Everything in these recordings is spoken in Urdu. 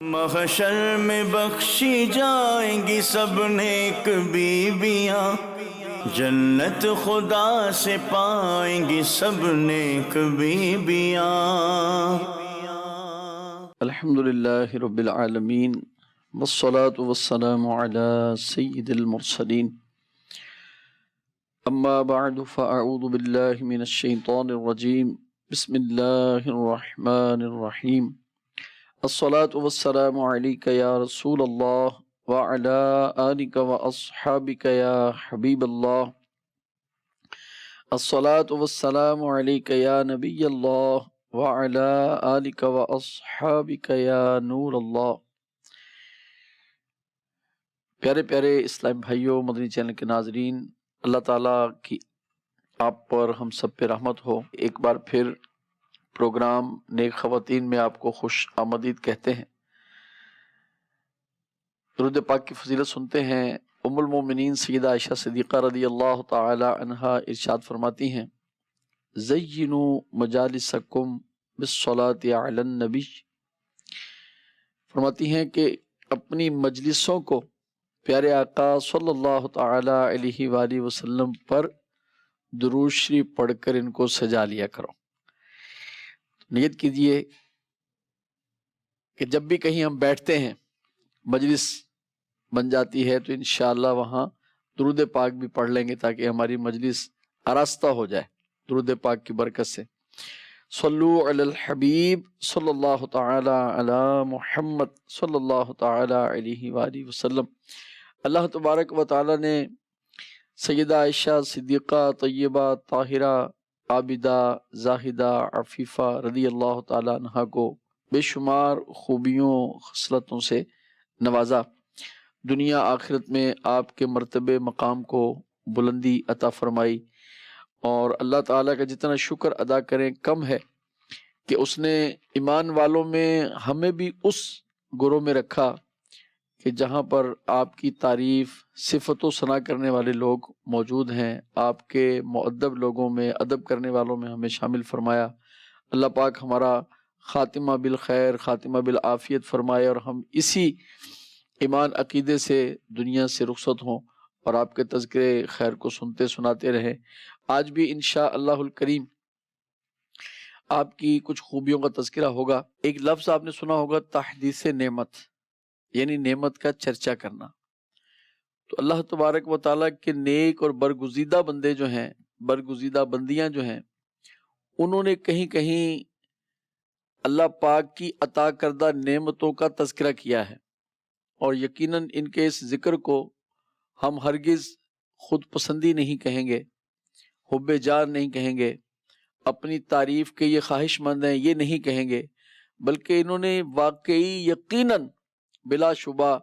محشر میں بخشی جائیں گی سب نیک بیویاں، جنت خدا سے پائیں گی سب نیک بیویاں۔ الحمدللہ رب العالمین والصلاة والسلام علی سید المرسلین، اما بعد فاعوذ باللہ من الشیطان الرجیم، بسم اللہ الرحمن الرحیم۔ الصلاة والسلام علیک یا رسول اللہ وعلی آلک واصحابک یا حبیب اللہ۔ الصلاة والسلام علیک یا نبی اللہ وعلی آلک واصحابک یا نور اللہ۔ پیارے پیارے اسلام بھائیوں، مدنی چینل کے ناظرین، اللہ تعالیٰ کی آپ پر ہم سب پہ رحمت ہو۔ ایک بار پھر پروگرام نیک خواتین میں آپ کو خوش آمدید کہتے ہیں۔ درود پاک کی فضیلت سنتے ہیں۔ ام المومنین سیدہ عائشہ صدیقہ رضی اللہ تعالی عنہا ارشاد فرماتی ہیں، زینوا مجالسکم بالصلاۃ علی النبی، فرماتی ہیں کہ اپنی مجلسوں کو پیارے آقا صلی اللہ تعالی علیہ وآلہ وسلم پر درود شریف پڑھ کر ان کو سجا لیا کرو۔ نیت کیجئے کہ جب بھی کہیں ہم بیٹھتے ہیں، مجلس بن جاتی ہے، تو انشاءاللہ وہاں درود پاک بھی پڑھ لیں گے تاکہ ہماری مجلس آراستہ ہو جائے درود پاک کی برکت سے۔ صلو علی الحبیب صلی اللہ تعالی علی محمد صلی اللہ تعالی علیہ وآلہ وسلم۔ اللہ تبارک و تعالی نے سیدہ عائشہ صدیقہ طیبہ طاہرہ عابدہ زاہدہ عفیفہ رضی اللہ تعالی عنہا کو بے شمار خوبیوں خصلتوں سے نوازا، دنیا آخرت میں آپ کے مرتبے مقام کو بلندی عطا فرمائی، اور اللہ تعالیٰ کا جتنا شکر ادا کریں کم ہے کہ اس نے ایمان والوں میں ہمیں بھی اس گروہ میں رکھا کہ جہاں پر آپ کی تعریف صفت و ثنا کرنے والے لوگ موجود ہیں۔ آپ کے مؤدب لوگوں میں، ادب کرنے والوں میں ہمیں شامل فرمایا۔ اللہ پاک ہمارا خاتمہ بالخیر، خاتمہ بالعافیت فرمائے، اور ہم اسی ایمان عقیدے سے دنیا سے رخصت ہوں اور آپ کے تذکرے خیر کو سنتے سناتے رہیں۔ آج بھی انشاءاللہ الکریم آپ کی کچھ خوبیوں کا تذکرہ ہوگا۔ ایک لفظ آپ نے سنا ہوگا، تحدیث نعمت، یعنی نعمت کا چرچا کرنا۔ تو اللہ تبارک و تعالیٰ کے نیک اور برگزیدہ بندے جو ہیں، برگزیدہ بندیاں جو ہیں، انہوں نے کہیں کہیں اللہ پاک کی عطا کردہ نعمتوں کا تذکرہ کیا ہے، اور یقیناً ان کے اس ذکر کو ہم ہرگز خود پسندی نہیں کہیں گے، حب جان نہیں کہیں گے، اپنی تعریف کے یہ خواہش مند ہیں یہ نہیں کہیں گے، بلکہ انہوں نے واقعی یقیناً بلا شبہ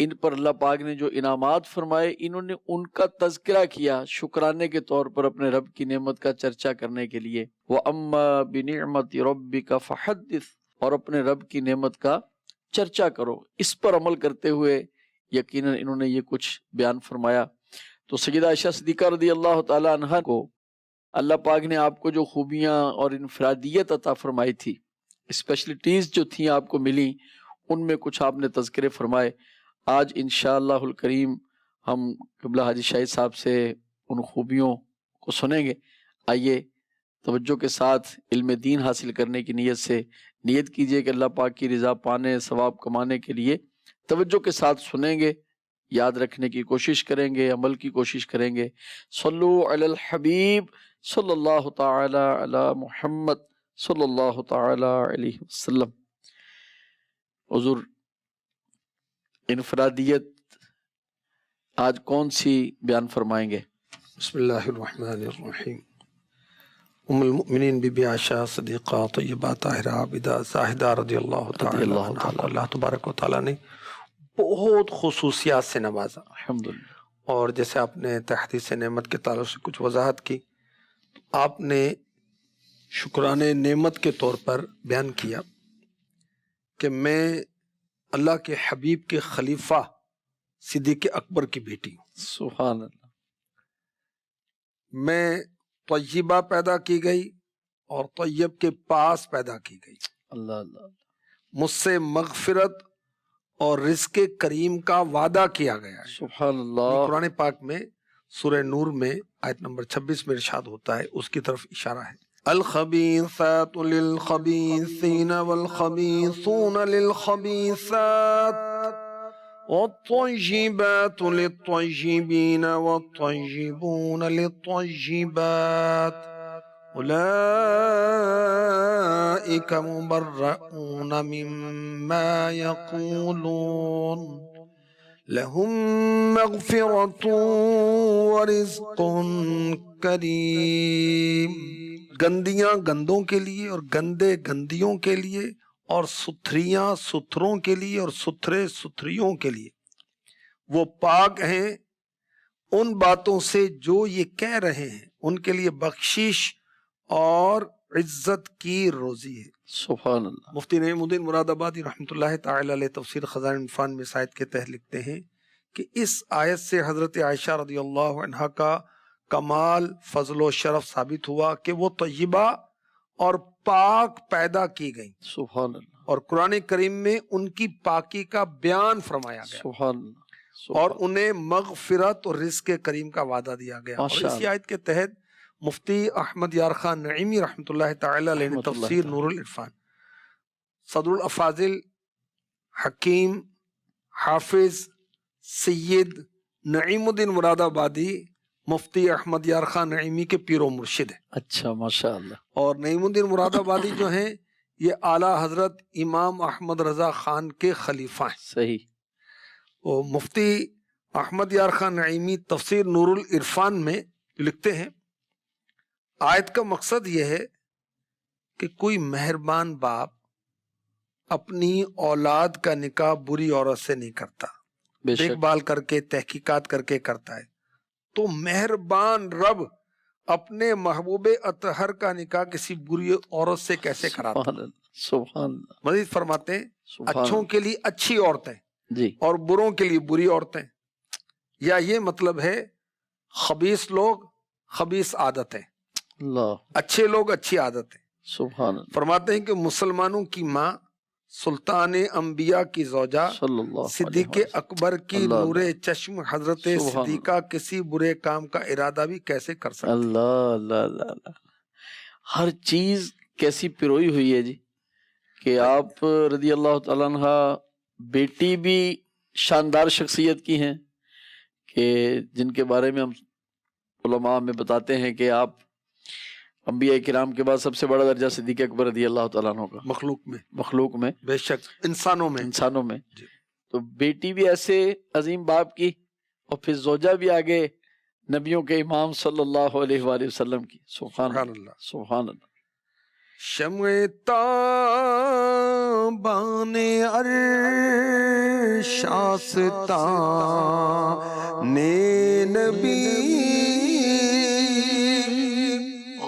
ان پر اللہ پاک نے جو انعامات فرمائے، انہوں نے ان کا تذکرہ کیا شکرانے کے طور پر اپنے رب کی نعمت کا چرچا کرنے کے لیے۔ وَأَمَّا بِنِعْمَةِ رَبِّكَ فَحَدِّثْ، اور اپنے رب کی نعمت کا چرچا کرو، اس پر عمل کرتے ہوئے یقیناً انہوں نے یہ کچھ بیان فرمایا۔ تو سیدہ عائشہ صدیقہ رضی اللہ تعالی عنہا کو اللہ پاک نے آپ کو جو خوبیاں اور انفرادیت عطا فرمائی تھی، اسپیشلٹیز جو تھیں آپ کو ملی، ان میں کچھ آپ نے تذکرے فرمائے۔ آج انشاءاللہ الکریم ہم قبلہ حاجی شاہد صاحب سے ان خوبیوں کو سنیں گے۔ آئیے توجہ کے ساتھ علم دین حاصل کرنے کی نیت سے نیت کیجئے کہ اللہ پاک کی رضا پانے، ثواب کمانے کے لیے توجہ کے ساتھ سنیں گے، یاد رکھنے کی کوشش کریں گے، عمل کی کوشش کریں گے۔ صلو علی الحبیب صلی اللہ تعالی علی محمد صلی اللہ تعالی علیہ وسلم۔ حضور، انفرادیت آج کون سی بیان فرمائیں گے؟ بسم اللہ الرحمن الرحیم۔ ام المؤمنین بی بی عائشہ صدیقہ طیبہ طاہرہ عابدہ زاہدہ رضی اللہ تعالی عنہا کو اللہ تبارک و تعالیٰ نے بہت خصوصیات سے نوازا، الحمدللہ۔ اور جیسے آپ نے تحدیث نعمت کے تعلق سے کچھ وضاحت کی، آپ نے شکران نعمت کے طور پر بیان کیا کہ میں اللہ کے حبیب کے خلیفہ صدیق اکبر کی بیٹی ہوں، سبحان اللہ۔ میں طیبہ پیدا کی گئی اور طیب کے پاس پیدا کی گئی، اللہ اللہ۔ مجھ سے مغفرت اور رزق کریم کا وعدہ کیا گیا ہے۔ سبحان یہ اللہ۔ قرآن پاک میں سورہ نور میں آیت نمبر 26 میں ارشاد ہوتا ہے، اس کی طرف اشارہ ہے۔ الخبیثات للخبیثین والخبیثون للخبیثات والطیبات للطیبین والطیبون للطیبات اولئک مبرؤون مما یقولون لہم مغفرۃ ورزق کریم۔ گندیاں گندوں کے لیے اور گندے گندیوں کے لیے، اور ستھریاں ستھروں کے لیے اور ستھرے ستھریوں کے لیے، وہ پاک ہیں ان باتوں سے جو یہ کہہ رہے ہیں، ان کے لیے بخشش اور عزت کی روزی ہے۔ سبحان اللہ۔ مفتی نعیم الدین مراد آبادی رحمۃ اللہ تعالی علیہ تفسیر خزائن العرفان میں اس آیت کے تحت لکھتے ہیں کہ اس آیت سے حضرت عائشہ رضی اللہ عنہا کا کمال، فضل و شرف ثابت ہوا کہ وہ طیبہ اور پاک پیدا کی گئیں، سبحان اللہ۔ اور قرآن کریم میں ان کی پاکی کا بیان فرمایا گیا، سبحان اللہ۔ اور انہیں مغفرت اور رزق کریم کا وعدہ دیا گیا۔ اور ماشاء اسی آیت کے تحت مفتی احمد یار خان نعیمی رحمۃ اللہ تعالی علیہ نے رحمۃ اللہ تفسیر تعالی۔ نور العرفان، صدر الافاضل حکیم حافظ سید نعیم الدین مراد آبادی مفتی احمد یار خان نعیمی کے پیر و مرشد ہیں۔ اچھا، ماشاء اللہ۔ اور نعیم الدین مراد آبادی جو ہیں یہ اعلیٰ حضرت امام احمد رضا خان کے خلیفہ ہیں۔ صحیح۔ وہ مفتی احمد یار خان نعیمی تفسیر نور العرفان میں لکھتے ہیں، آیت کا مقصد یہ ہے کہ کوئی مہربان باپ اپنی اولاد کا نکاح بری عورت سے نہیں کرتا، بے دیکھ شک۔ بھال کر کے تحقیقات کر کے کرتا ہے، تو مہربان رب اپنے محبوب اطہر کا نکاح کسی بری عورت سے کیسے کراتا؟ سبحان اللہ، سبحان اللہ، مزید فرماتے ہیں سبحان اچھوں اللہ۔ کے لیے اچھی عورتیں جی، اور بروں کے لیے بری عورتیں، یا یہ مطلب ہے خبیث لوگ خبیث عادتیں، اللہ، اچھے لوگ اچھی عادتیں۔ سبحان اللہ، فرماتے ہیں کہ مسلمانوں کی ماں سلطان انبیاء کی زوجہ صلی اللہ علیہ صدیق وسلم۔ اکبر کی اللہ نور چشم حضرت سبحان صدیقہ کسی برے کام کا ارادہ بھی کیسے کر سکتی؟ اللہ اللہ اللہ اللہ۔ ہر چیز کیسی پروئی ہوئی ہے جی، کہ آپ رضی اللہ تعالیٰ عنہ بیٹی بھی شاندار شخصیت کی ہیں، کہ جن کے بارے میں ہم علماء میں بتاتے ہیں کہ آپ انبیاء کرام کے بعد سب سے بڑا درجہ صدیق اکبر رضی اللہ تعالیٰ عنہ کا مخلوق میں، بے شک انسانوں میں جی۔ تو بیٹی بھی ایسے عظیم باپ کی، اور پھر زوجہ بھی آگے نبیوں کے امام صلی اللہ علیہ وآلہ وسلم کی۔ سبحان اللہ، سبحان اللہ۔ شمع تابان عرش آستان نبی،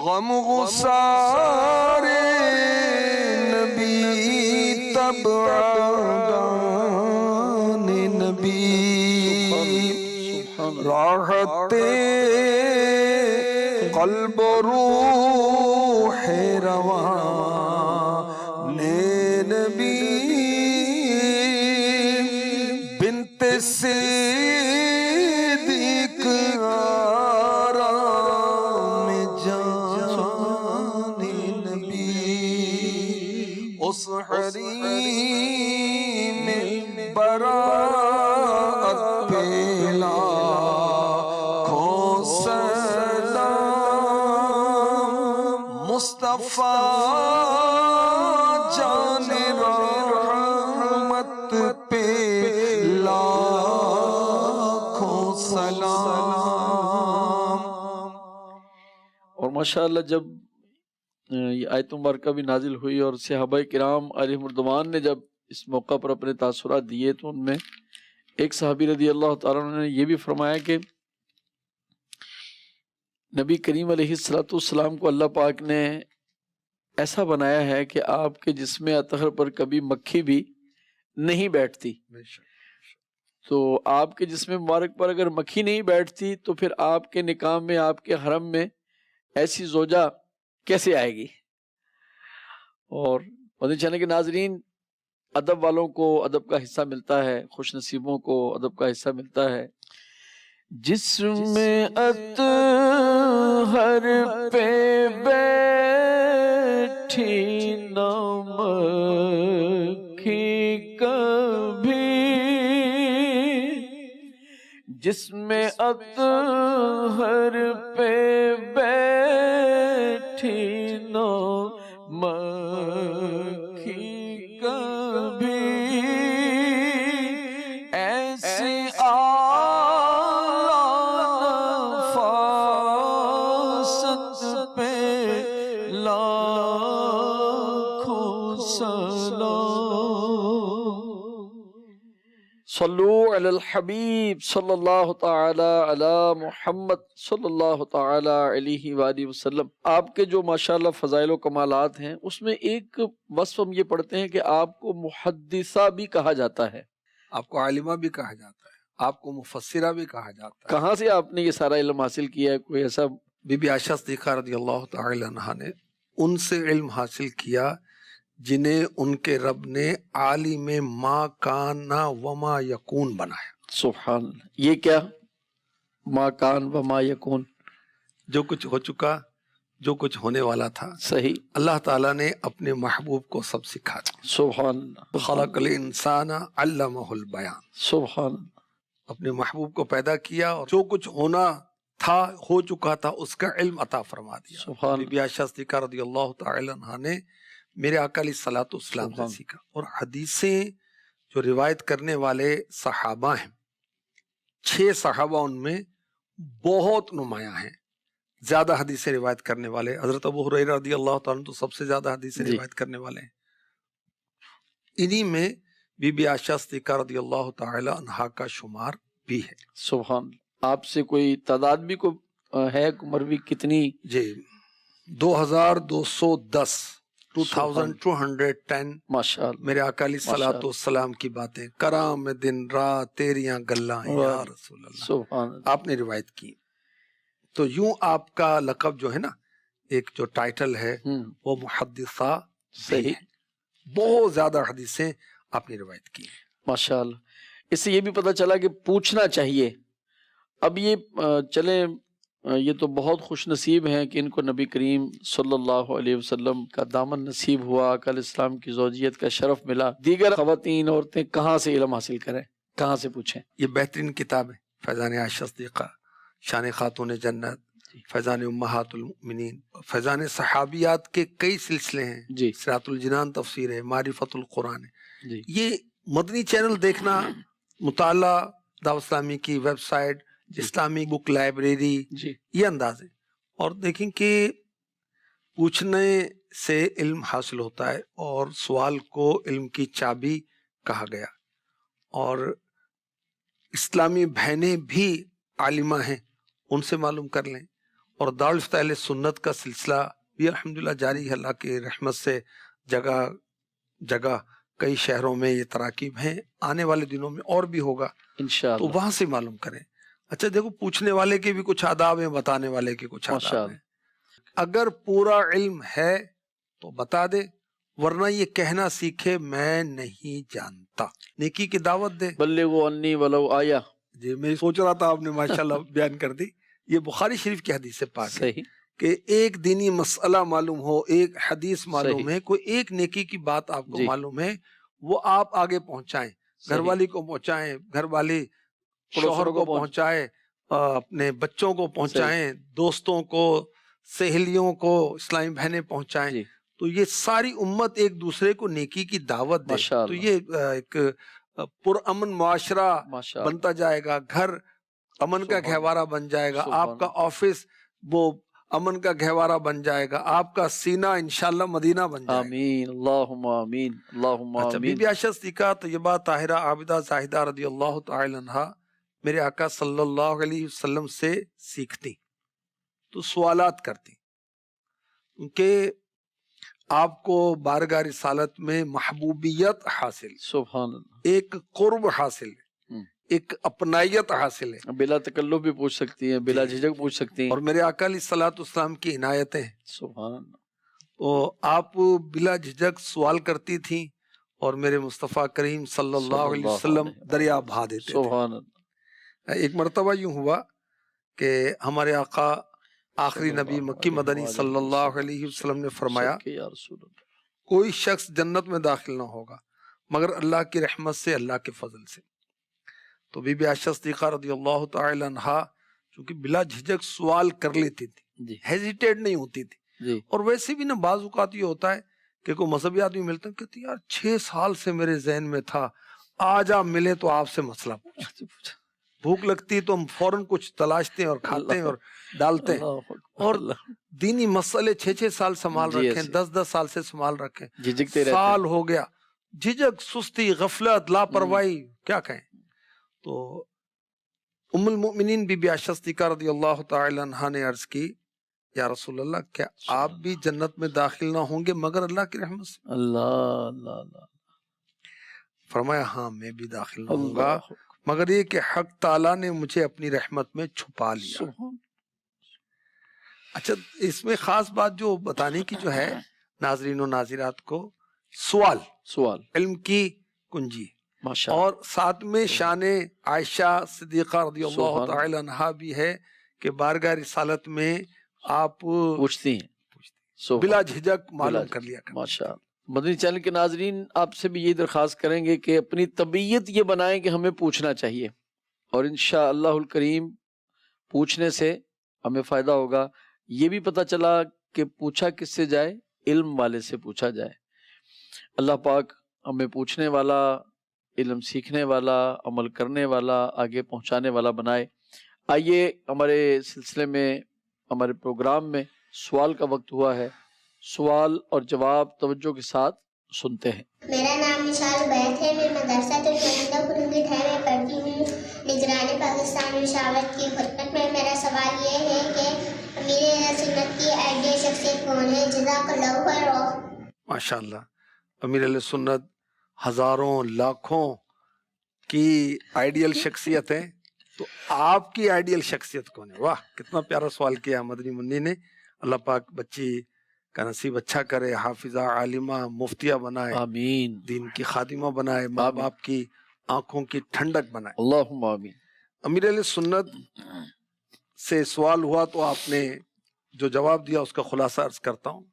غم غسار نبی، تبعدان نبی، راحت قلب و روح رواں نبی، بنت صدیق آرام جان نبی، اس حریم براءت پیلا مصطفیٰ جان رحمت پہ لاکھوں سلام۔ اور ماشاءاللہ جب یہ آیت مبارکہ بھی نازل ہوئی اور صحابہ کرام علیہ مردوان نے جب اس موقع پر اپنے تاثرات دیے، تو ان میں ایک صحابی رضی اللہ تعالیٰ عنہ نے یہ بھی فرمایا کہ نبی کریم علیہ السلام کو اللہ پاک نے ایسا بنایا ہے کہ آپ کے جسم اطہر پر کبھی مکھی بھی نہیں بیٹھتی۔ تو آپ کے جسم مبارک پر اگر مکھی نہیں بیٹھتی تو پھر آپ کے نکاح میں، آپ کے حرم میں ایسی زوجہ کیسے آئے گی؟ اور مدنی چینل کے ناظرین، ادب والوں کو ادب کا حصہ ملتا ہے، خوش نصیبوں کو ادب کا حصہ ملتا ہے۔ جس میں اطہر پہ بیٹھی نہ مکھی کبھی، جس میں اطہر پہ بیٹھی نہ مکھی کبھی، ایسی نفاست پہ لاکھوں سلام۔ صلو علی الحبیب صلی اللہ تعالی علی محمد صلی اللہ تعالی علیہ وآلہ وسلم۔ آپ کے جو ماشاءاللہ فضائل و کمالات ہیں، اس میں ایک وصف ہم یہ پڑھتے ہیں کہ آپ کو محدثہ بھی کہا جاتا ہے، آپ کو عالمہ بھی کہا جاتا ہے، آپ کو مفسرہ بھی کہا جاتا ہے۔ کہاں سے آپ نے یہ سارا علم حاصل کیا ہے؟ کوئی ایسا؟ بی بی عائشہ صدیقہ رضی اللہ تعالی عنہا نے ان سے علم حاصل کیا جنہیں ان کے رب نے عالم ما کان وما یکون بنایا۔ سبحان اللہ۔ یہ کیا؟ ما کان و ما یکون، جو کچھ ہو چکا، جو کچھ ہونے والا تھا، صحیح، اللہ تعالیٰ نے اپنے محبوب کو سب سکھا دیا۔ سبحان اللہ، خلق الانسان علمہ البیان، سبحان اللہ، اپنے محبوب کو پیدا کیا اور جو کچھ ہونا تھا، ہو چکا تھا، اس کا علم عطا فرما دیا۔ سبحان بی بی عائشہ صدیقہ رضی اللہ تعالی عنہا نے میرے آقا علیہ الصلوۃ والسلام سے سبحان سیکھا۔ اور حدیثیں جو روایت کرنے والے صحابہ ہیں، 6 صحابہ ان میں بہت نمایاں ہیں، زیادہ حدیثیں روایت کرنے والے۔ حضرت ابو ہریرہ رضی اللہ تعالیٰ عنہ تو سب سے زیادہ حدیثیں جی۔ روایت کرنے والے ہیں۔ انہی میں بی بی عائشہ صدیقہ رضی اللہ تعالی عنہا کا شمار بھی ہے۔ سبحان اللہ۔ آپ سے کوئی تعداد بھی کو ہے؟ عمر بھی کتنی؟ جی 2210 2210 ماشاء اللہ، میرے آقا علیہ الصلوۃ والسلام کی باتیں، کرام دن رات تیریاں گلاں یا رسول اللہ، سبحان اللہ، آپ نے روایت کی۔ تو یوں آپ کا لقب جو ہے نا، ایک جو ٹائٹل ہے وہ محدثہ بھی صحیح، ہے۔ بہت زیادہ حدیثیں آپ نے روایت کی۔ ماشاء اللہ۔ اس سے یہ بھی پتہ چلا کہ پوچھنا چاہیے۔ اب یہ چلیں، یہ تو بہت خوش نصیب ہیں کہ ان کو نبی کریم صلی اللہ علیہ وسلم کا دامن نصیب ہوا، آقا علیہ السلام کی زوجیت کا شرف ملا۔ دیگر خواتین، عورتیں کہاں سے علم حاصل کریں، کہاں سے پوچھیں؟ یہ بہترین کتاب ہے، فیضان عائشہ صدیقہ، شان خاتون جنت، فیضان امہات المؤمنین، فیضان صحابیات کے کئی سلسلے ہیں، جی صراط الجنان تفسیر ہے، معرفت القرآن ہے۔ جی، یہ مدنی چینل دیکھنا، مطالعہ، دعوت اسلامی کی ویب سائٹ، اسلامی بک لائبریری، جی، یہ انداز ہے۔ اور دیکھیں کہ پوچھنے سے علم حاصل ہوتا ہے، اور سوال کو علم کی چابی کہا گیا۔ اور اسلامی بہنیں بھی عالمہ ہیں، ان سے معلوم کر لیں۔ اور دارالفتہ اہل سنت کا سلسلہ بھی الحمدللہ جاری ہے، اللہ کی رحمت سے جگہ جگہ کئی شہروں میں یہ تراکیب ہیں، آنے والے دنوں میں اور بھی ہوگا، تو انشاءاللہ، وہاں سے معلوم کریں۔ اچھا دیکھو، پوچھنے والے کے بھی کچھ آداب ہیں، بتانے والے کے کچھ آداب ماشاءاللہ۔ ہیں۔ اگر پورا علم ہے تو بتا دے، ورنہ یہ کہنا سیکھے میں نہیں جانتا، نیکی کی دعوت دے۔ بلغوا انی ولو آیا، جی میں سوچ رہا تھا آپ نے ماشاءاللہ بیان کر دی۔ یہ بخاری شریف کی حدیث سے پاک ہے صحیح، کہ ایک دینی مسئلہ معلوم ہو، ایک حدیث معلوم صحیح، ہے، کوئی ایک نیکی کی بات آپ کو جی، معلوم ہے، وہ آپ آگے پہنچائیں، گھر صحیح، والی کو پہنچائیں، گھر والی شوہر کو پہنچائیں، اپنے بچوں کو پہنچائیں، دوستوں کو، سہیلیوں کو، اسلامی بہنیں پہنچائیں، جی، تو یہ ساری امت ایک دوسرے کو نیکی کی دعوت دے، ماشاءاللہ، تو یہ ایک پرامن معاشرہ ماشاءاللہ، بنتا جائے گا، گھر امن کا سبحان گہوارہ بن جائے گا، سبحان آپ کا آفس وہ امن کا گہوارہ بن جائے گا، آپ کا سینہ انشاءاللہ مدینہ بن جائے گا۔ آمین، اللہم آمین، اللہم اچھا، بی آمین۔ بی عائشہ صدیقہ طیبہ طاہرہ عابدہ زاہدہ رضی اللہ تعالی عنہا میرے آقا صلی اللہ علیہ وسلم سے سیکھتی تو سوالات کرتی، کیونکہ آپ کو بارگاہ رسالت میں محبوبیت حاصل، سبحان اللہ، ایک قرب حاصل ہے، ایک اپنائیت حاصل ہے، بلا تکلف بھی پوچھ سکتی ہیں، بلا جھجک پوچھ سکتی ہیں، اور میرے آقا علیہ الصلوۃ والسلام کی عنایتیں ہیں، سبحان اللہ، تو آپ بلا جھجک سوال کرتی تھیں اور میرے مصطفیٰ کریم صلی اللہ علیہ وسلم دریا بہا دیتے تھے۔ سبحان اللہ۔ ایک مرتبہ یوں ہوا کہ ہمارے آقا آخری نبی مکی مدنی صلی اللہ علیہ وسلم نے فرمایا یا رسول اللہ، کوئی شخص جنت میں داخل نہ ہوگا مگر اللہ کی رحمت سے، اللہ کے فضل سے۔ تو بی بی عائشہ صدیقہ رضی اللہ تعالی عنہا چونکہ بلا جھجک سوال کر لیتی تھی، جی ہیزیٹیٹ نہیں ہوتی تھی۔ جی اور ویسے بھی نا بعض اوقات یہ ہوتا ہے کہ کوئی مذہبی آدمی ملتا ہے، کہتے ہیں یار 6 سال سے میرے ذہن میں تھا، آج آپ ملے تو آپ سے مسئلہ پوچھا۔ بھوک لگتی ہے تو ہم فوراً کچھ تلاشتے ہیں اور کھاتے ہیں اور ڈالتے ہیں، اللہ اکبر، اور اللہ، دینی مسئلے 6 سال سنبھال جی رکھے ہیں، ایسے 10 سال سے سنبھال رکھے ہیں، جھجکتے رہتے ہیں۔ سال ہو گیا، جھجک، سستی، غفلت، لاپرواہی، کیا کہیں۔ تو ام المؤمنین بی بی عائشہ صدیقہ رضی اللہ تعالی عنہا نے عرض کی یا رسول اللہ کیا آپ بھی جنت میں داخل نہ ہوں گے مگر اللہ کی رحمت سے؟ اللہ اللہ اللہ فرمایا ہاں میں بھی داخل نہ ہوں گا اللہ، مگر یہ کہ حق تعالیٰ نے مجھے اپنی رحمت میں چھپا لیا۔ سبحان، اچھا اس میں خاص بات جو بتانے کی جو ہے ناظرین و ناظرات کو، سوال علم کی کنجی، ماشاء اور ساتھ میں شان عائشہ صدیقہ رضی اللہ سبحان تعالی عنہا بھی ہے کہ بارگاہ رسالت میں آپ پوچھتی ہیں، سبحان، بلا جھجک معلوم بلا کر لیا کرتے۔ ماشاء اللہ۔ مدنی چینل کے ناظرین آپ سے بھی یہ درخواست کریں گے کہ اپنی طبیعت یہ بنائیں کہ ہمیں پوچھنا چاہیے، اور انشاءاللہ الکریم پوچھنے سے ہمیں فائدہ ہوگا۔ یہ بھی پتہ چلا کہ پوچھا کس سے جائے، علم والے سے پوچھا جائے۔ اللہ پاک ہمیں پوچھنے والا، علم سیکھنے والا، عمل کرنے والا، آگے پہنچانے والا بنائے۔ آئیے ہمارے سلسلے میں، ہمارے پروگرام میں سوال کا وقت ہوا ہے، سوال اور جواب توجہ کے ساتھ سنتے ہیں۔ میرا نام نشال عبید ہے، میں مدرسہ المنیدہ قرنگی ٹھہر میں پڑھتی ہوں، نگران پاکستان مشاورت کی خدمت میں۔ میرا سوال یہ ہے کہ امیر اہل سنت کی آئیڈیل شخصیت کون ہے؟ جزاک اللہ خیر۔ ماشاءاللہ، امیر علیہ سنت ہزاروں لاکھوں کی آئیڈیل شخصیت ہے، تو آپ کی آئیڈیل شخصیت کون ہے؟ واہ کتنا پیارا سوال کیا مدنی منی نے۔ اللہ پاک بچی کا نصیب اچھا کرے، حافظہ، عالمہ، مفتیہ بنائے، آمین، دین کی خادمہ بنائے، ماں آمین، باپ کی آنکھوں کی ٹھنڈک بنائے۔ اللہم آمین۔ امیر علیہ سنت سے سوال ہوا تو آپ نے جو جواب دیا اس کا خلاصہ عرض کرتا ہوں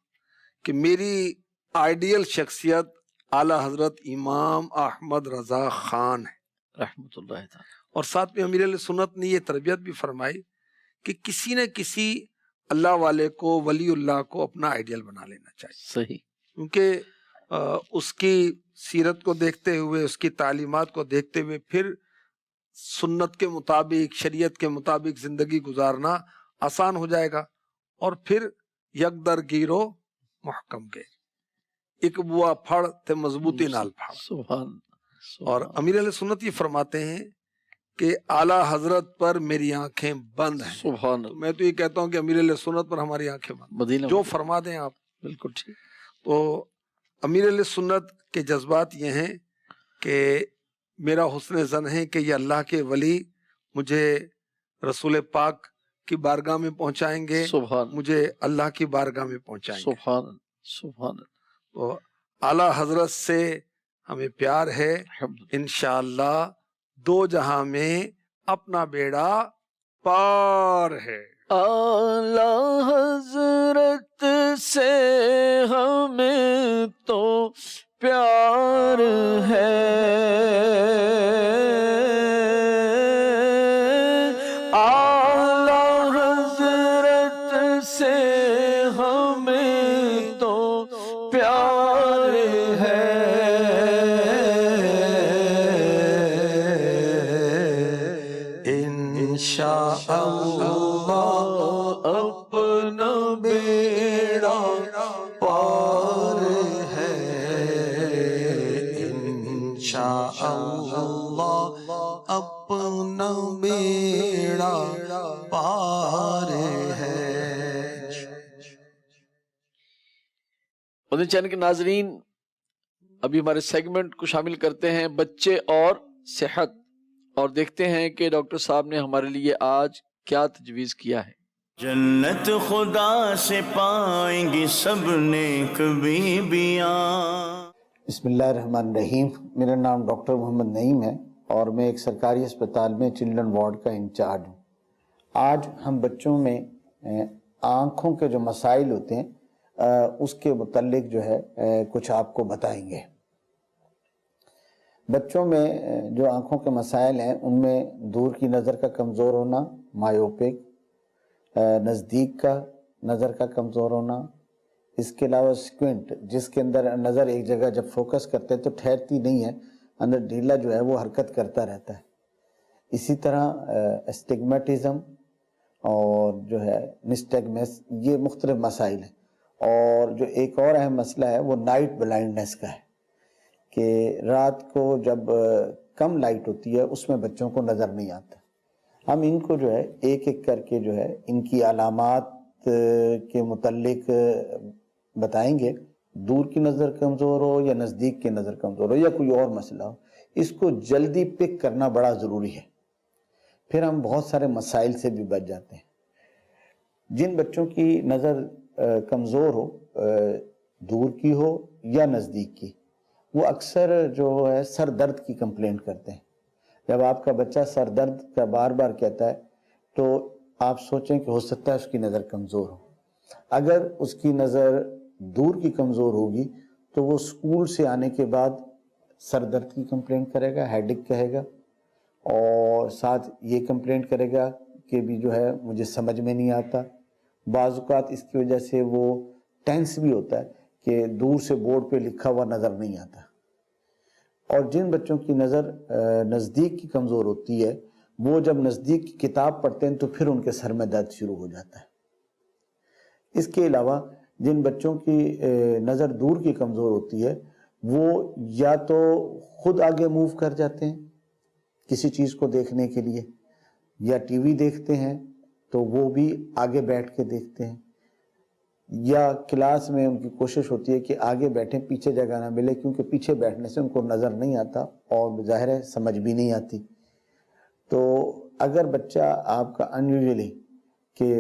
کہ میری آئیڈیل شخصیت اعلیٰ حضرت امام احمد رضا خان ہے، رحمت اللہ تعالی۔ اور ساتھ میں امیر علیہ سنت نے یہ تربیت بھی فرمائی کہ کسی نہ کسی اللہ والے کو، ولی اللہ کو اپنا آئیڈیل بنا لینا چاہیے، صحیح، کیونکہ اس کی سیرت کو دیکھتے ہوئے، اس کی تعلیمات کو دیکھتے ہوئے پھر سنت کے مطابق، شریعت کے مطابق زندگی گزارنا آسان ہو جائے گا، اور پھر یک در گیرو محکم کے، ایک بوا پھڑ تے مضبوطی نال پھڑ۔ سبحان، اور امیر علیہ سنت یہ فرماتے ہیں کہ اعلیٰ حضرت پر میری آنکھیں بند ہیں۔ سبحان تو میں تو یہ کہتا ہوں کہ امیر علیہ سنت پر ہماری آنکھیں بند، مدینہ جو فرما دیں آپ۔ بالکل ٹھیک۔ تو امیر علیہ سنت کے جذبات یہ ہیں کہ میرا حسن ظن ہے کہ یہ اللہ کے ولی مجھے رسول پاک کی بارگاہ میں پہنچائیں گے، سبحان، مجھے اللہ کی بارگاہ میں پہنچائیں گے۔ سبحان، سبحان، تو اعلیٰ حضرت سے ہمیں پیار ہے، الحمدللہ۔ انشاءاللہ دو جہاں میں اپنا بیڑا پار ہے۔ اعلیٰ حضرت سے ہمیں تو پیار ہے، اعلیٰ حضرت سے ہمیں تو پیار ہے، انشاءاللہ اپنا بیڑا پار ہے، انشاءاللہ اپنا بیڑا پار ہے۔ مدنی چینل کے ناظرین، ابھی ہمارے سیگمنٹ کو شامل کرتے ہیں بچے اور صحت، اور دیکھتے ہیں کہ ڈاکٹر صاحب نے ہمارے لیے آج کیا تجویز کیا ہے۔ جنت خدا سے پائیں گی سب نیک بیبیاں۔ بسم اللہ الرحمن الرحیم. میرا نام ڈاکٹر محمد نعیم ہے اور میں ایک سرکاری اسپتال میں چلڈرن وارڈ کا انچارج ہوں. آج ہم بچوں میں آنکھوں کے جو مسائل ہوتے ہیں اس کے متعلق جو ہے کچھ آپ کو بتائیں گے. بچوں میں جو آنکھوں کے مسائل ہیں ان میں دور کی نظر کا کمزور ہونا، مایوپک، نزدیک کا نظر کا کمزور ہونا، اس کے علاوہ سکوینٹ جس کے اندر نظر ایک جگہ جب فوکس کرتے ہیں تو ٹھہرتی نہیں ہے، اندر ڈھیلا جو ہے وہ حرکت کرتا رہتا ہے. اسی طرح اسٹگمیٹزم اور جو ہے نسٹیگمس، یہ مختلف مسائل ہیں. اور جو ایک اور اہم مسئلہ ہے وہ نائٹ بلائنڈنس کا ہے کہ رات کو جب کم لائٹ ہوتی ہے اس میں بچوں کو نظر نہیں آتا. ہم ان کو جو ہے ایک ایک کر کے جو ہے ان کی علامات کے متعلق بتائیں گے. دور کی نظر کمزور ہو یا نزدیک کی نظر کمزور ہو یا کوئی اور مسئلہ ہو، اس کو جلدی پک کرنا بڑا ضروری ہے، پھر ہم بہت سارے مسائل سے بھی بچ جاتے ہیں. جن بچوں کی نظر کمزور ہو، دور کی ہو یا نزدیک کی، وہ اکثر جو ہے سر درد کی کمپلینٹ کرتے ہیں. جب آپ کا بچہ سر درد کا بار بار کہتا ہے تو آپ سوچیں کہ ہو سکتا ہے اس کی نظر کمزور ہو. اگر اس کی نظر دور کی کمزور ہوگی تو وہ اسکول سے آنے کے بعد سر درد کی کمپلینٹ کرے گا، ہیڈک کہے گا، اور ساتھ یہ کمپلینٹ کرے گا کہ بھی جو ہے مجھے سمجھ میں نہیں آتا. بعض اوقات اس کی وجہ سے وہ ٹینس بھی ہوتا ہے کہ دور سے بورڈ پہ لکھا ہوا نظر نہیں آتا. اور جن بچوں کی نظر نزدیک کی کمزور ہوتی ہے وہ جب نزدیک کی کتاب پڑھتے ہیں تو پھر ان کے سر میں درد شروع ہو جاتا ہے. اس کے علاوہ جن بچوں کی نظر دور کی کمزور ہوتی ہے وہ یا تو خود آگے موو کر جاتے ہیں کسی چیز کو دیکھنے کے لیے، یا ٹی وی دیکھتے ہیں تو وہ بھی آگے بیٹھ کے دیکھتے ہیں، یا کلاس میں ان کی کوشش ہوتی ہے کہ آگے بیٹھیں، پیچھے جگہ نہ ملے، کیونکہ پیچھے بیٹھنے سے ان کو نظر نہیں آتا اور ظاہر ہے سمجھ بھی نہیں آتی. تو اگر بچہ آپ کا انیوژلی کہ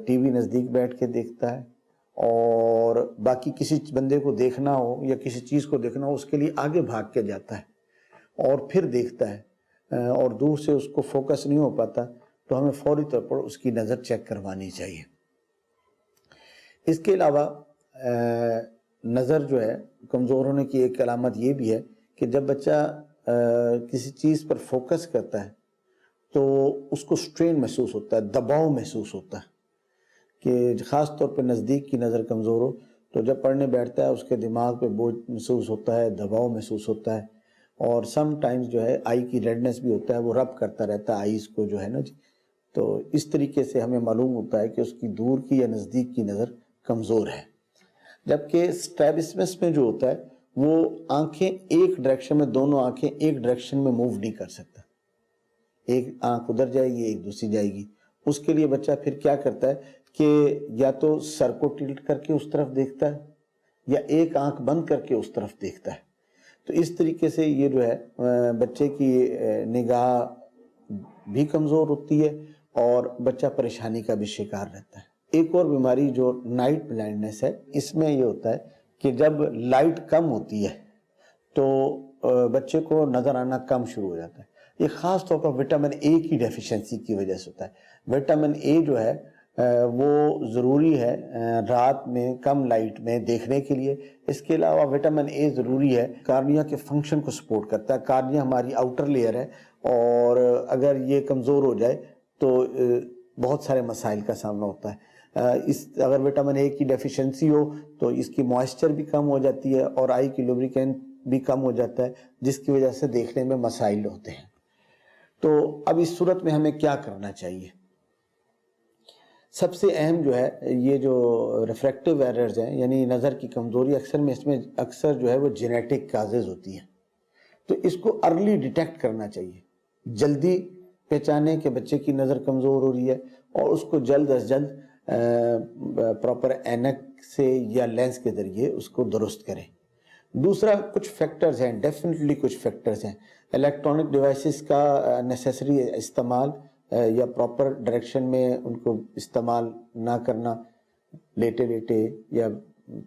ٹی وی نزدیک بیٹھ کے دیکھتا ہے اور باقی کسی بندے کو دیکھنا ہو یا کسی چیز کو دیکھنا ہو اس کے لیے آگے بھاگ کے جاتا ہے اور پھر دیکھتا ہے اور دور سے اس کو فوکس نہیں ہو پاتا، تو ہمیں فوری طور پر اس کی نظر چیک کروانی چاہیے. اس کے علاوہ نظر جو ہے کمزور ہونے کی ایک علامت یہ بھی ہے کہ جب بچہ کسی چیز پر فوکس کرتا ہے تو اس کو سٹرین محسوس ہوتا ہے، دباؤ محسوس ہوتا ہے، کہ خاص طور پہ نزدیک کی نظر کمزور ہو تو جب پڑھنے بیٹھتا ہے اس کے دماغ پہ بوجھ محسوس ہوتا ہے، دباؤ محسوس ہوتا ہے، اور سم ٹائمز جو ہے آئی کی ریڈنس بھی ہوتا ہے، وہ رب کرتا رہتا ہے آئیز کو جو ہے نا جی. تو اس طریقے سے ہمیں معلوم ہوتا ہے کہ اس کی دور کی یا نزدیک کی نظر کمزور ہے. جبکہ اسٹریبسمس میں جو ہوتا ہے وہ آنکھیں ایک ڈائریکشن میں، دونوں آنکھیں ایک ڈائریکشن میں موو نہیں کر سکتا، ایک آنکھ ادھر جائے گی ایک دوسری جائے گی. اس کے لیے بچہ پھر کیا کرتا ہے کہ یا تو سر کو ٹلٹ کر کے اس طرف دیکھتا ہے یا ایک آنکھ بند کر کے اس طرف دیکھتا ہے. تو اس طریقے سے یہ جو ہے بچے کی نگاہ بھی کمزور ہوتی ہے اور بچہ پریشانی کا بھی شکار رہتا ہے. ایک اور بیماری جو نائٹ بلائنڈنس ہے، اس میں یہ ہوتا ہے کہ جب لائٹ کم ہوتی ہے تو بچے کو نظر آنا کم شروع ہو جاتا ہے. یہ خاص طور پر وٹامن اے کی ڈیفیشنسی کی وجہ سے ہوتا ہے. وٹامن اے جو ہے وہ ضروری ہے رات میں کم لائٹ میں دیکھنے کے لیے. اس کے علاوہ وٹامن اے ضروری ہے، کارنیا کے فنکشن کو سپورٹ کرتا ہے. کارنیا ہماری آؤٹر لیئر ہے اور اگر یہ کمزور ہو جائے تو بہت سارے مسائل کا سامنا ہوتا ہے. اگر وٹامن اے کی ڈیفیشنسی ہو تو اس کی موائسچر بھی کم ہو جاتی ہے اور آئی کی لوبریکینٹ بھی کم ہو جاتا ہے، جس کی وجہ سے دیکھنے میں مسائل ہوتے ہیں. تو اب اس صورت میں ہمیں کیا کرنا چاہیے؟ سب سے اہم جو ہے یہ جو ریفریکٹیو ایررز ہیں، یعنی نظر کی کمزوری، اس میں اکثر جو ہے وہ جینیٹک کازز ہوتی ہیں. تو اس کو ارلی ڈیٹیکٹ کرنا چاہیے، جلدی پہچانے کہ بچے کی نظر کمزور ہو رہی ہے اور اس کو جلد از جلد پراپر اینک سے یا لینس کے ذریعے اس کو درست کریں. دوسرا کچھ فیکٹرز ہیں، ڈیفینیٹلی کچھ فیکٹرز ہیں. الیکٹرانک ڈیوائسز کا نیسیسری استعمال یا پراپر ڈائریکشن میں ان کو استعمال نہ کرنا، لیٹے لیٹے یا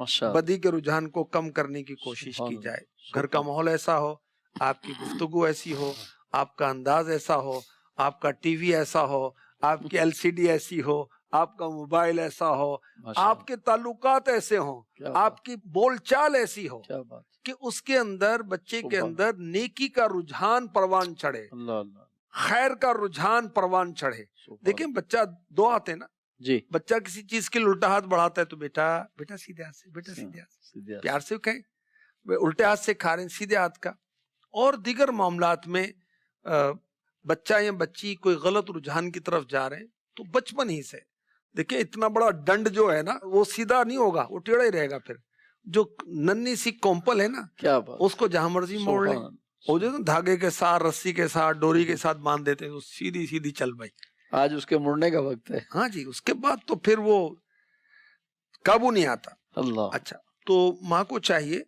ماشاءاللہ، بدی کے رجحان کو کم کرنے کی کوشش سبحان کی اللہ، جائے. گھر کا ماحول ایسا ہو، آپ کی گفتگو ایسی ہو، آپ کا انداز ایسا ہو، آپ کا ٹی وی ایسا ہو، آپ کی LCD ایسی ہو، آپ کا موبائل ایسا ہو، ماشاءاللہ، آپ کے تعلقات ایسے ہوں، کیا آپ کی بول چال ایسی ہو کیا بات، کہ اس کے اندر، بچے کے سبحان اندر نیکی کا رجحان پروان چڑھے، اللہ اللہ، خیر کا رجحان پروان چڑھے. سبحان دیکھیں بچہ دو آتے نا، جی، بچہ کسی چیز کے لیے الٹا ہاتھ بڑھاتا ہے تو بیٹا بیٹا سیدھے ہاتھ سے، بیٹا سیدھے ہاتھ سے، سیدھے پیار سے کہیں. وہ الٹے ہاتھ سے کھا رہے ہیں، سیدھے ہاتھ کا. اور دیگر معاملات میں بچہ یا بچی کوئی غلط رجحان کی طرف جا رہے ہیں تو بچپن ہی سے دیکھیں، اتنا بڑا ڈنڈ جو ہے نا وہ سیدھا نہیں ہوگا، وہ ٹیڑھا ہی رہے گا. پھر جو ننھی سی کومپل ہے نا، کیا بات، اس کو جہاں مرضی موڑ لیں. سبحان، وہ جو دھاگے کے ساتھ، رسی کے ساتھ، ڈوری کے ساتھ باندھ دیتے ہیں تو سیدھی سیدھی چل بھائی. آج اس کے مڑنے کا وقت ہے. ہاں جی، اس کے بعد تو پھر وہ قابو نہیں آتا. اللہ، اچھا، تو ماں کو چاہیے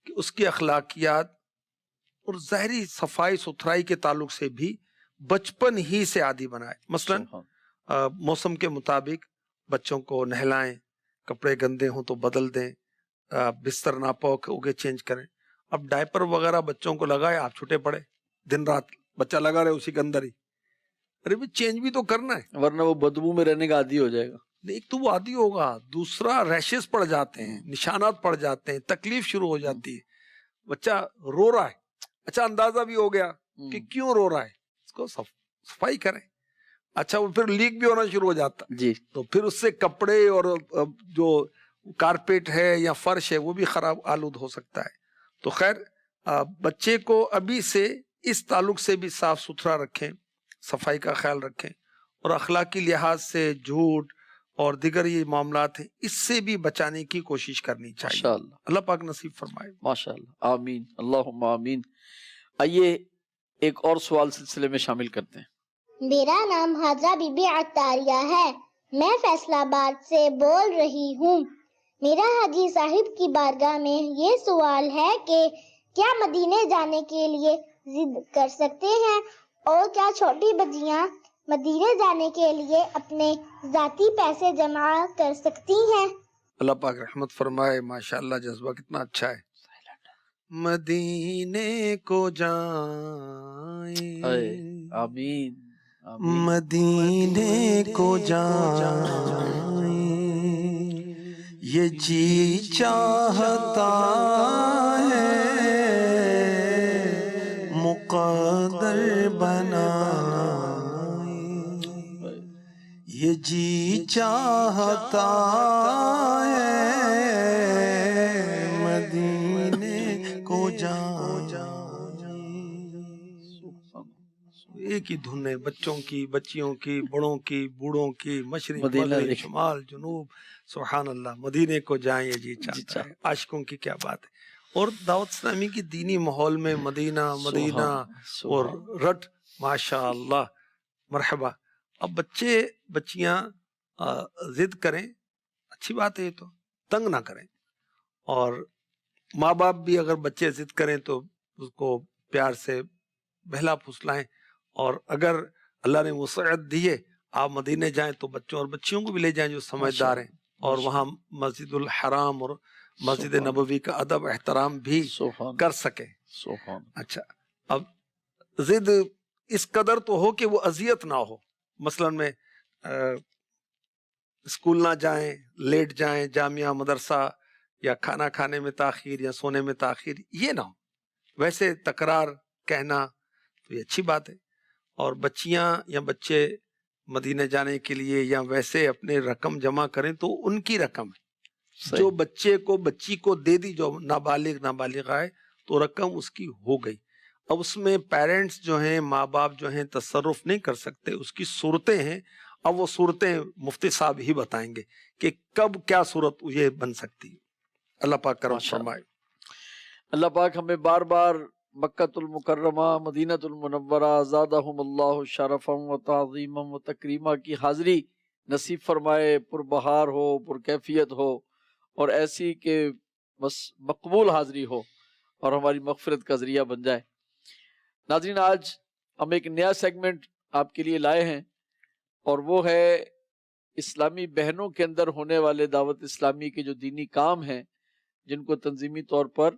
کہ اس کی اخلاقیات اور ظاہری صفائی ستھرائی کے تعلق سے بھی بچپن ہی سے عادی بنائے. مثلاً سبحان، موسم کے مطابق بچوں کو نہلائیں، کپڑے گندے ہوں تو بدل دیں، بستر ناپاک ہو کے چینج کریں. اب ڈائپر وغیرہ بچوں کو لگائے، آپ چھوٹے پڑے، دن رات بچہ لگا رہے اسی کے اندر ہی. ارے بھی چینج بھی تو کرنا ہے. ورنہ وہ بدبو میں رہنے کا عادی ہو جائے گا. ایک تو وہ عادی ہوگا، دوسرا ریشز پڑ جاتے ہیں، نشانات پڑ جاتے ہیں، تکلیف شروع ہو جاتی ہے. بچہ رو رہا ہے، اچھا اندازہ بھی ہو گیا کہ کیوں رو رہا ہے، اس کو صفائی کریں. اچھا وہ پھر لیک بھی ہونا شروع ہو جاتا جی، تو پھر اس سے کپڑے اور جو کارپیٹ ہے یا فرش ہے وہ بھی خراب آلود ہو سکتا ہے. تو خیر بچے کو ابھی سے اس تعلق سے بھی صاف ستھرا رکھیں، صفائی کا خیال رکھیں، اور اخلاقی لحاظ سے جھوٹ اور دیگر یہ معاملات ہیں اس سے بھی بچانے کی کوشش کرنی چاہیے. ماشاءاللہ، اللہ پاک نصیب فرمائے. ماشاءاللہ، آمین، اللہم آمین. آئیے ایک اور سوال سلسلے میں شامل کرتے ہیں. میرا نام حاجہ بی بی عطاریہ ہے، میں فیصل آباد سے بول رہی ہوں. میرا حاجی صاحب کی بارگاہ میں یہ سوال ہے کہ کیا مدینے جانے کے لیے ضد کر سکتے ہیں، اور کیا چھوٹی بچیاں مدینے جانے کے لیے اپنے ذاتی پیسے جمع کر سکتی ہیں؟ اللہ پاک رحمت فرمائے. ماشاءاللہ، جذبہ کتنا اچھا ہے. مدینے کو جائیں، آمین، مدینے کو جائیں، یہ جی چاہتا ہے مقدر بنائیں، یہ جی چاہتا ہے مدینے کو جائیں. ایک ہی دھن ہے، بچوں کی، بچیوں کی، بڑوں کی، بوڑھوں کی، مشرق مغرب شمال جنوب. سبحان اللہ، مدینے کو جائیں یہ جی چاہتا ہے. عاشقوں کی کیا بات ہے. اور دعوت اسلامی کی دینی ماحول میں مدینہ مدینہ اور رٹ، ماشاء اللہ، مرحبا. اب بچے بچیاں ضد کریں، اچھی بات ہے، یہ تو تنگ نہ کریں. اور ماں باپ بھی اگر بچے ضد کریں تو اس کو پیار سے بہلا پھسلائیں. اور اگر اللہ نے وسعت دیے آپ مدینے جائیں تو بچوں اور بچیوں کو بھی لے جائیں جو سمجھدار ہیں، اور وہاں مسجد الحرام اور مسجد نبوی کا ادب احترام بھی کر سکیں. اچھا، اب ضد اس قدر تو ہو کہ وہ اذیت نہ ہو. مثلا میں اسکول نہ جائیں، لیٹ جائیں، جامعہ مدرسہ یا کھانا کھانے میں تاخیر یا سونے میں تاخیر، یہ نہ ہو. ویسے تکرار کہنا تو یہ اچھی بات ہے. اور بچیاں یا بچے مدینے جانے کے لیے یا ویسے اپنے رقم جمع کریں تو ان کی رقم ہے، جو بچے کو بچی کو دے دی، جو نابالغ آئے تو رقم اس کی ہو گئی. اب اس میں پیرنٹس جو ہیں، ماں باپ جو ہیں، تصرف نہیں کر سکتے. اس کی صورتیں ہیں، اب وہ صورتیں مفتی صاحب ہی بتائیں گے کہ کب کیا صورت یہ بن سکتی ہے. اللہ پاک کرم فرمائے. اللہ پاک ہمیں بار بار مکۃ المکرمہ، مدینۃ المنورہ، زادہم اللہ شرفا و تعظیما و تکریما کی حاضری نصیب فرمائے، پربہار ہو، پرکیفیت ہو، اور ایسی کہ بس مقبول حاضری ہو اور ہماری مغفرت کا ذریعہ بن جائے. ناظرین، آج ہم ایک نیا سیگمنٹ آپ کے لیے لائے ہیں، اور وہ ہے اسلامی بہنوں کے اندر ہونے والے دعوت اسلامی کے جو دینی کام ہیں، جن کو تنظیمی طور پر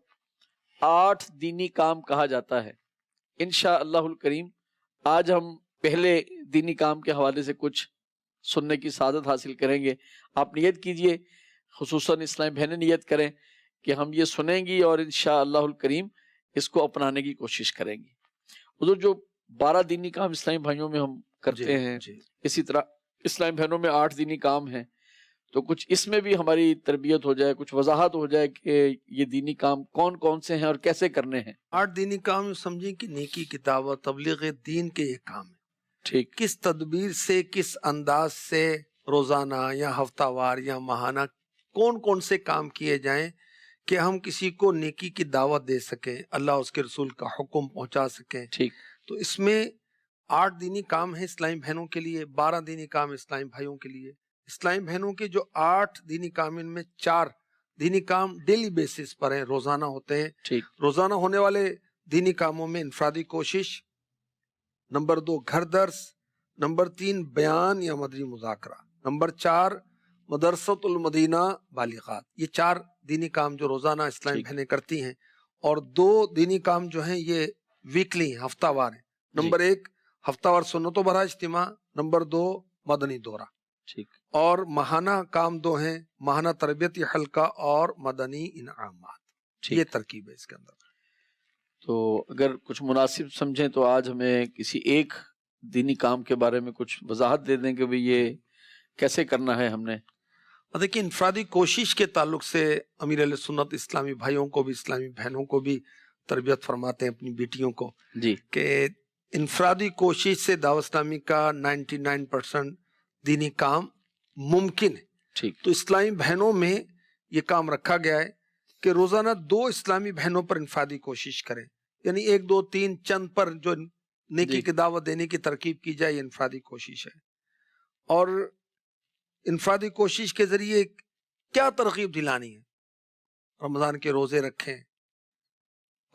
8 دینی کام کہا جاتا ہے، انشاءاللہ الکریم آج ہم پہلے دینی کام کے حوالے سے کچھ سننے کی سعادت حاصل کریں گے۔ آپ نیت کیجئے، خصوصاً اسلامی بہنیں نیت کریں کہ ہم یہ سنیں گی اور انشاءاللہ الکریم اس کو اپنانے کی کوشش کریں گی۔ حضور، جو 12 دینی کام اسلامی بھائیوں میں ہم کرتے ہیں، اسی طرح اسلامی بہنوں میں 8 دینی کام ہیں، تو کچھ اس میں بھی ہماری تربیت ہو جائے، کچھ وضاحت ہو جائے کہ یہ دینی کام کون کون سے ہیں اور کیسے کرنے ہیں۔ 8 دینی کام سمجھیں کہ نیکی کی دعوت، تبلیغ دین کے یہ کام ہے۔ ٹھیک، کس تدبیر سے، کس انداز سے روزانہ یا ہفتہ وار یا ماہانہ کون کون سے کام کیے جائیں کہ ہم کسی کو نیکی کی دعوت دے سکیں، اللہ اس کے رسول کا حکم پہنچا سکیں۔ ٹھیک، تو اس میں 8 دینی کام ہیں اسلامی بہنوں کے لیے، 12 دینی کام اسلامی بھائیوں کے لیے۔ اسلامی بہنوں کے جو 8 دینی کام، ان میں 4 دینی کام ڈیلی بیسس پر ہیں، روزانہ ہوتے ہیں۔ ٹھیک، روزانہ ہونے والے دینی کاموں میں انفرادی کوشش، نمبر 2 گھر درس، نمبر 3 بیان یا مدنی مذاکرہ، نمبر 4 مدرسۃ المدینہ بالغات۔ یہ 4 دینی کام جو روزانہ اسلامی بہنیں کرتی ہیں، اور 2 دینی کام جو ہیں یہ ویکلی ہیں، ہفتہ وار ہیں۔ نمبر 1 ہفتہ وار سنتوں بھرا اجتماع، نمبر 2 مدنی دورہ، ٹھیک، اور ماہانہ کام 2 ہیں، ماہانہ تربیتی حلقہ اور مدنی انعامات۔ یہ ترکیب ہے اس کے اندر۔ تو اگر کچھ مناسب سمجھیں تو آج ہمیں کسی ایک دینی کام کے بارے میں کچھ وضاحت دے دیں کہ بھئی یہ کیسے کرنا ہے ہم نے۔ دیکھیں، انفرادی کوشش کے تعلق سے امیر اہل سنت اسلامی بھائیوں کو بھی، اسلامی بہنوں کو بھی تربیت فرماتے ہیں، اپنی بیٹیوں کو، جی، کہ انفرادی کوشش سے دعوت اسلامی کا 99% دینی کام ممکن ہے۔ ٹھیک، تو اسلامی بہنوں میں یہ کام رکھا گیا ہے کہ روزانہ 2 اسلامی بہنوں پر انفرادی کوشش کریں، یعنی 1 2 3 چند پر جو نیکی کی دعوت دینے کی ترکیب کی جائے، یہ انفرادی کوشش ہے۔ اور انفرادی کوشش کے ذریعے کیا ترغیب دلانی ہے؟ رمضان کے روزے رکھیں۔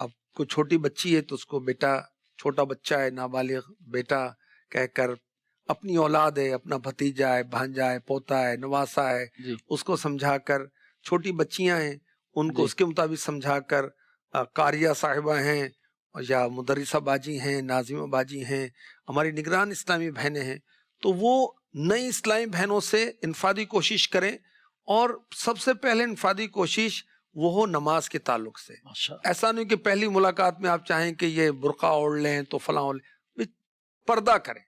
اب کوئی چھوٹی بچی ہے تو اس کو بیٹا، چھوٹا بچہ ہے، نابالغ بیٹا کہہ کر، اپنی اولاد ہے، اپنا بھتیجا ہے، بھانجا ہے، پوتا ہے، نواسا ہے، اس کو سمجھا کر، چھوٹی بچیاں ہیں ان کو اس کے مطابق سمجھا کر، قاریہ صاحبہ ہیں یا مدرسہ باجی ہیں، ناظمہ باجی ہیں، ہماری نگران اسلامی بہنیں ہیں، تو وہ نئی اسلامی بہنوں سے انفرادی کوشش کریں۔ اور سب سے پہلے انفرادی کوشش وہ ہو نماز کے تعلق سے۔ ایسا نہیں کہ پہلی ملاقات میں آپ چاہیں کہ یہ برقع اوڑھ لیں تو فلاں اوڑھ لیں، پردہ کریں،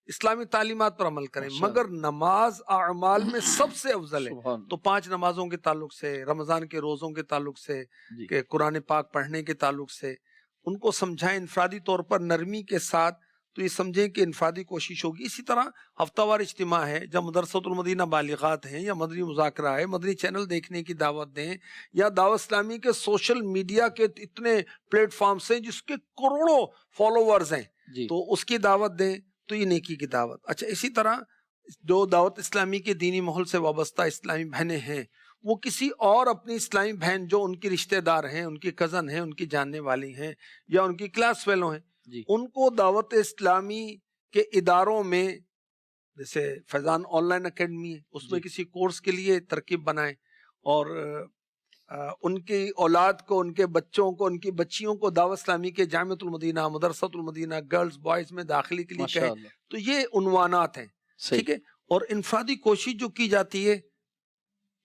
اسلامی تعلیمات پر عمل کریں، مگر نماز اعمال میں سب سے افضل ہے۔ تو 5 نمازوں کے تعلق سے، رمضان کے روزوں کے تعلق سے، کہ قرآن پاک پڑھنے کے تعلق سے ان کو سمجھائیں انفرادی طور پر نرمی کے ساتھ، تو یہ سمجھیں کہ انفرادی کوشش ہوگی۔ اسی طرح ہفتہ وار اجتماع ہے، جب مدرسۃ المدینہ بالغات ہیں یا مدنی مذاکرہ ہے، مدنی چینل دیکھنے کی دعوت دیں، یا دعوت اسلامی کے سوشل میڈیا کے اتنے پلیٹ فارمز ہیں جس کے کروڑوں فالوورز ہیں، تو اس کی دعوت دیں، تو یہ نیکی کی دعوت۔ اچھا، اسی طرح جو دعوت اسلامی کے دینی ماحول سے وابستہ اسلامی بہنیں ہیں، وہ کسی اور اپنی اسلامی بہن جو ان کی رشتہ دار ہیں، ان کی کزن ہیں، ان کی جاننے والی ہیں، یا ان کی کلاس فیلو ہیں، ان کو دعوت اسلامی کے اداروں میں، جیسے فیضان آن لائن اکیڈمی ہے، اس میں کسی کورس کے لیے ترکیب بنائیں، اور ان کی اولاد کو، ان کے بچوں کو، ان کی بچیوں کو دعوت اسلامی کے جامعۃ المدینہ، مدرسۃ المدینہ، گرلز بوائز میں داخلے کے لیے کہیں۔ تو یہ عنوانات ہیں، ٹھیک ہے۔ اور انفرادی کوشش جو کی جاتی ہے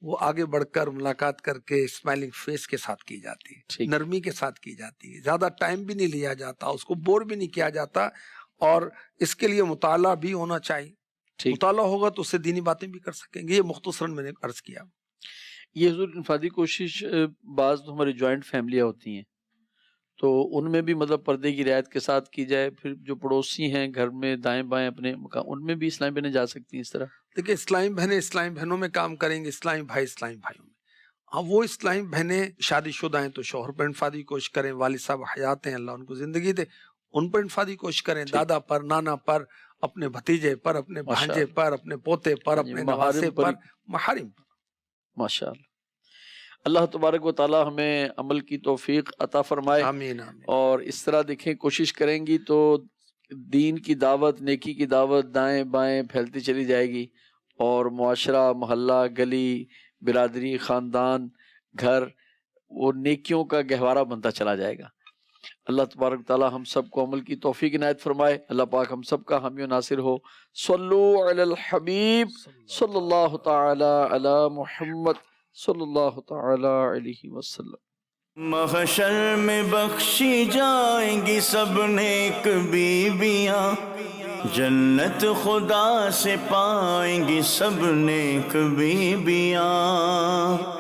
وہ آگے بڑھ کر ملاقات کر کے اسمائلنگ فیس کے ساتھ کی جاتی ہے، نرمی کے ساتھ کی جاتی ہے، زیادہ ٹائم بھی نہیں لیا جاتا، اس کو بور بھی نہیں کیا جاتا، اور اس کے لیے مطالعہ بھی ہونا چاہیے۔ مطالعہ ہوگا تو اس سے دینی باتیں بھی کر سکیں گے۔ یہ مختصراً میں نے عرض کیا۔ یہ حضور انفرادی کوشش، بعض تو ہماری جوائنٹ فیملیاں ہوتی ہیں، تو ان میں بھی مطلب پردے کی رعایت کے ساتھ کی جائے، پھر جو پڑوسی ہیں گھر میں دائیں بائیں اپنے مکان، ان میں بھی اسلامی بہنیں جا سکتی ہیں اس طرح؟ دیکھیں، اسلامی بہنیں اسلامی بہنوں میں کام کریں گے، اسلامی بھائی اسلامی بھائیوں میں۔ ہاں، وہ اسلامی بہنیں شادی شدہ ہیں تو شوہر پر انفرادی کوشش کریں، والد صاحب حیات ہیں، اللہ ان کو زندگی دے، ان پر انفرادی کوشش کریں، دادا پر، نانا پر، اپنے بھتیجے پر، اپنے بھانجے پر، اپنے پوتے پر، اپنے نواسے پر، محارم پر۔ ماشاءاللہ، اللہ تبارک و تعالی ہمیں عمل کی توفیق عطا فرمائے۔ آمین آمین۔ اور اس طرح دیکھیں، کوشش کریں گی تو دین کی دعوت، نیکی کی دعوت دائیں بائیں پھیلتی چلی جائے گی، اور معاشرہ، محلہ، گلی، برادری، خاندان، گھر وہ نیکیوں کا گہوارہ بنتا چلا جائے گا۔ اللہ تبارک تعالی ہم سب کو عمل کی توفیق عنایت فرمائے۔ اللہ پاک ہم سب کا حامی و ناصر ہو۔ صلو علی الحبیب صلی اللہ تعالی علی محمد صلی اللہ تعالی علیہ وسلم۔ محشر میں بخشی جائیں گی سب نیک بیویاں، جنت خدا سے پائیں گی سب نیک بیویاں۔